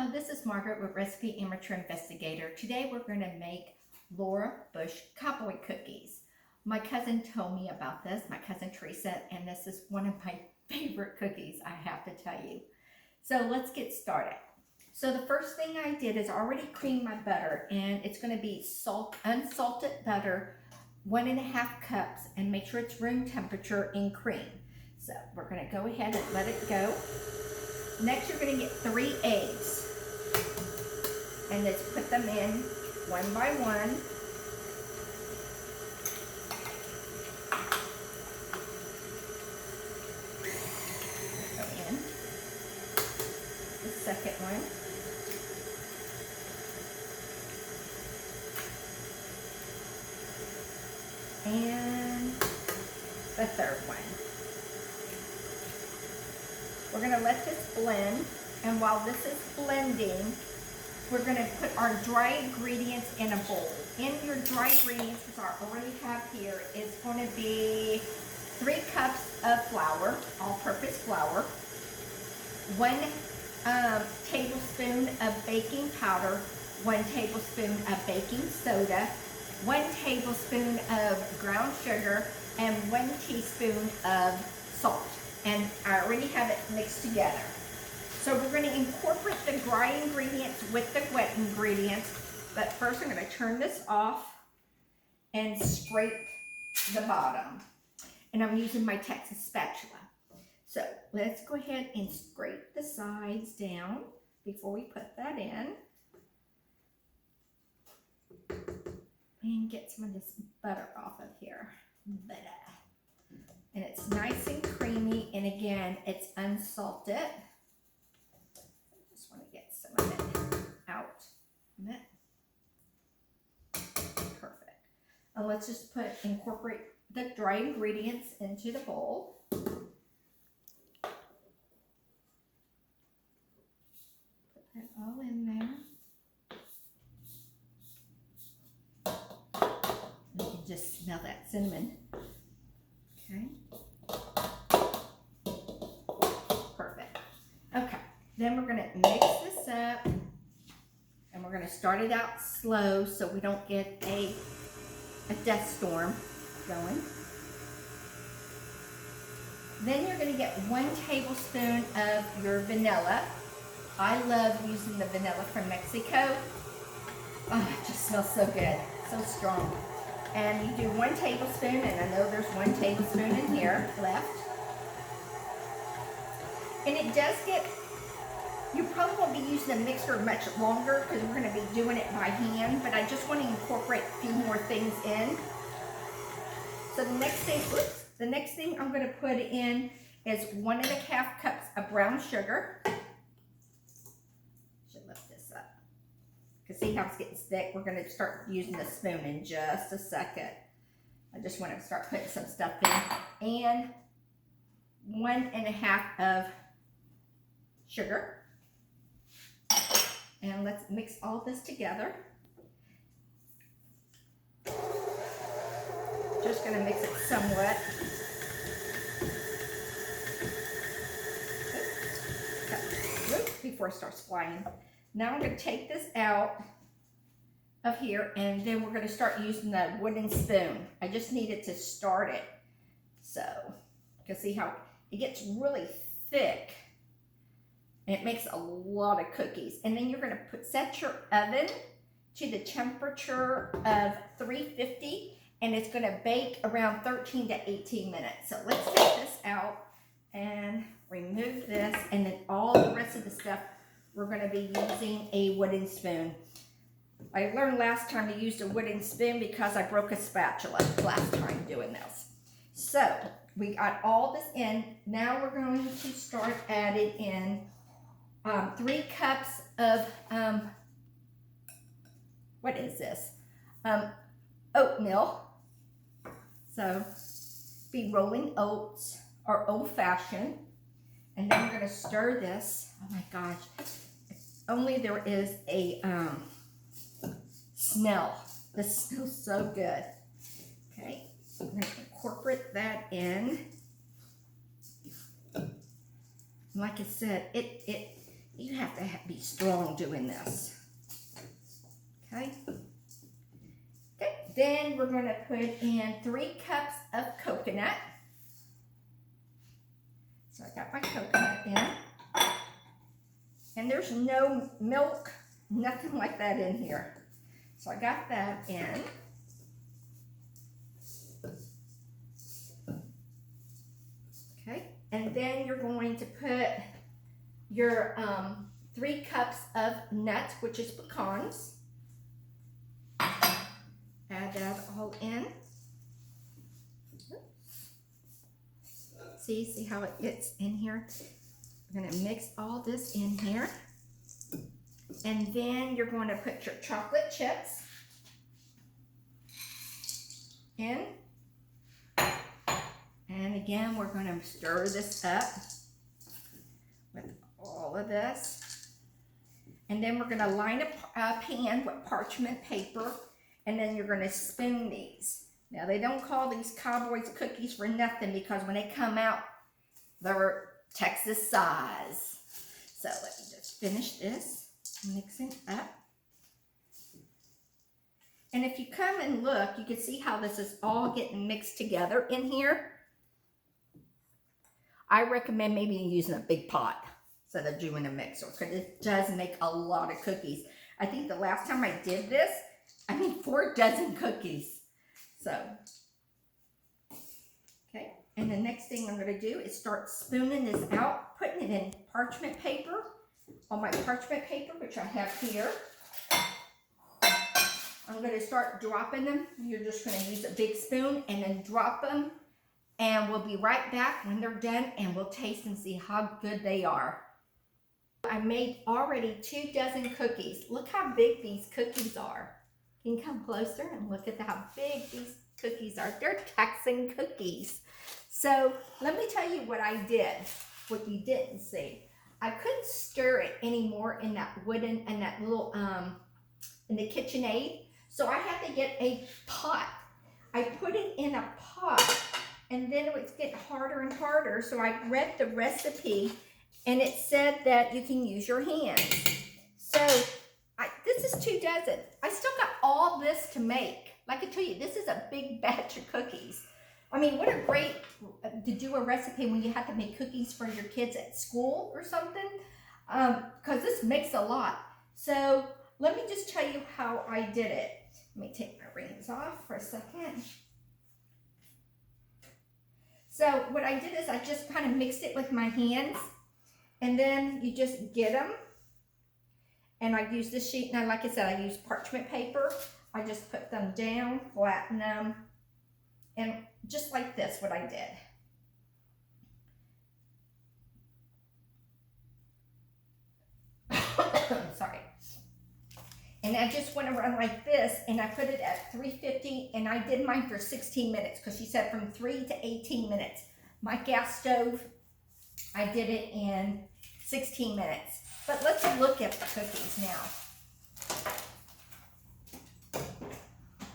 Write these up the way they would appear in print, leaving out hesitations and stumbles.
Hello, this is Margaret with Recipe Amateur Investigator. Today we're going to make Laura Bush Cowboy cookies. My cousin told me about this, my cousin Teresa, and this is one of my favorite cookies, I have to tell you. So let's get started. So the first thing I did is already creamed my butter, and it's going to be unsalted butter, 1.5 cups, and make sure it's room temperature in cream. So we're going to go ahead and let it go. Next, you're going to get 3 eggs, and let's put them in one by one. Go in. The second one. And the third one. We're going to let this blend, and while this is blending, we're going to put our dry ingredients in a bowl. In your dry ingredients, which I already have here, is going to be 3 cups of flour, all-purpose flour, 1 tablespoon of baking powder, 1 tablespoon of baking soda, 1 tablespoon of ground sugar, and 1 teaspoon of salt. And I already have it mixed together. So we're going to incorporate the dry ingredients with the wet ingredients, but first I'm going to turn this off and scrape the bottom. And I'm using my Texas spatula. So let's go ahead and scrape the sides down before we put that in. And get some of this butter off of here. Butter. And it's nice and creamy, and again, it's unsalted. I just want to get some of it out. Perfect. And let's just incorporate the dry ingredients into the bowl. Put that all in there. You can just smell that cinnamon. Okay. Perfect. Okay. Then we're going to mix this up, and we're going to start it out slow so we don't get a dust storm going. Then you're going to get 1 tablespoon of your vanilla. I love using the vanilla from Mexico. Oh, it just smells so good, so strong. And you do 1 tablespoon, and I know there's 1 tablespoon in here left. And it does get, you probably won't be using the mixer much longer because we're going to be doing it by hand, but I just want to incorporate a few more things in. So the next thing I'm going to put in is 1.5 cups of brown sugar. Should lift this up. Because see how it's getting thick? We're going to start using the spoon in just a second. I just want to start putting some stuff in. And 1.5 of sugar. And let's mix all this together. Just going to mix it somewhat. Before it starts flying. Now I'm going to take this out of here, and then we're going to start using the wooden spoon. I just needed to start it. So, you can see how it gets really thick. And it makes a lot of cookies. And then you're going to set your oven to the temperature of 350, and it's going to bake around 13 to 18 minutes. So let's take this out and remove this, and then all the rest of the stuff we're going to be using a wooden spoon. I learned last time to use a wooden spoon because I broke a spatula last time doing this. So we got all this in. Now we're going to start adding in 3 cups of, what is this? Oatmeal. So be rolling oats or old-fashioned. And then we're going to stir this. Oh my gosh. If only there is a smell. This smells so good. Okay. I'm going to incorporate that in. Like I said, You have to be strong doing this. Okay. Okay. Then we're going to put in 3 cups of coconut. So I got my coconut in. And there's no milk, nothing like that in here. So I got that in. Okay. And then you're going to put your 3 cups of nuts, which is pecans. Add that all in. See how it gets in here? We're going to mix all this in here. And then you're going to put your chocolate chips in. And again, we're going to stir this up with all of this. And then we're going to line a pan with parchment paper. And then you're going to spoon these. Now, they don't call these Cowboys cookies for nothing because when they come out, they're Texas size. So let me just finish this, mixing up. And if you come and look, you can see how this is all getting mixed together in here. I recommend maybe using a big pot instead of doing a mixer because it does make a lot of cookies. I think the last time I did this, I made 4 dozen cookies. So, okay, and the next thing I'm going to do is start spooning this out, putting it in parchment paper, on my parchment paper, which I have here. I'm going to start dropping them. You're just going to use a big spoon and then drop them, and we'll be right back when they're done, and we'll taste and see how good they are. I made already 2 dozen cookies. Look how big these cookies are. You can come closer and look at how big these cookies are. They're Texan cookies. So let me tell you what I did, what you didn't see. I couldn't stir it anymore in that wooden and that little, in the KitchenAid. So I had to get a pot. I put it in a pot and then it was getting harder and harder. So I read the recipe and it said that you can use your hands. So this is 2 dozen. I still got all this to make. Like I tell you, this is a big batch of cookies. I mean, what a great to do a recipe when you have to make cookies for your kids at school or something. Because this makes a lot. So let me just tell you how I did it. Let me take my rings off for a second. So what I did is I just kind of mixed it with my hands. And then you just get them. And I use this sheet, now like I said, I use parchment paper. I just put them down, flatten them, and just like this, what I did. Sorry. And I just went around like this, and I put it at 350, and I did mine for 16 minutes, because she said from 3 to 18 minutes. My gas stove, I did it in 16 minutes. But let's look at the cookies now.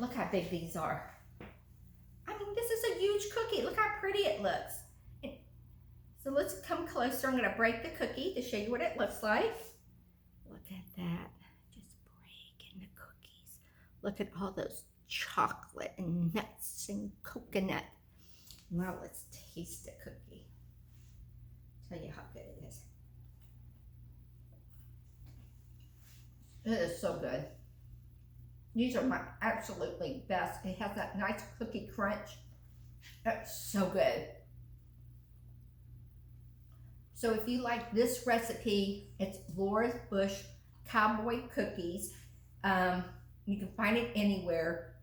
Look how big these are. I mean, this is a huge cookie. Look how pretty it looks. So let's come closer. I'm going to break the cookie to show you what it looks like. Look at that. Just breaking the cookies. Look at all those chocolate and nuts and coconut. Now let's taste the cookie. Tell you how good it is. It is so good. These are my absolutely best. It has that nice cookie crunch. It's so good. So if you like this recipe, it's Laura Bush Cowboy Cookies. You can find it anywhere.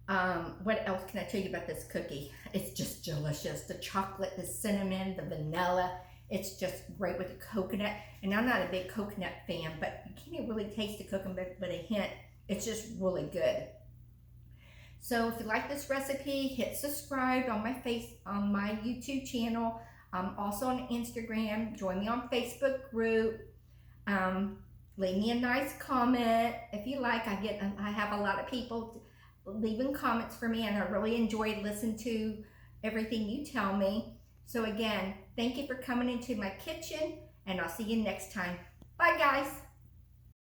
What else can I tell you about this cookie? It's just delicious. The chocolate, the cinnamon, the vanilla. It's just great with the coconut. And I'm not a big coconut fan, but you can't really taste the coconut with a hint. It's just really good. So if you like this recipe, hit subscribe on my YouTube channel. I'm also on Instagram. Join me on Facebook group. Leave me a nice comment if you like. I have a lot of people leaving comments for me, and I really enjoy listening to everything you tell me. So again, thank you for coming into my kitchen, and I'll see you next time. Bye, guys.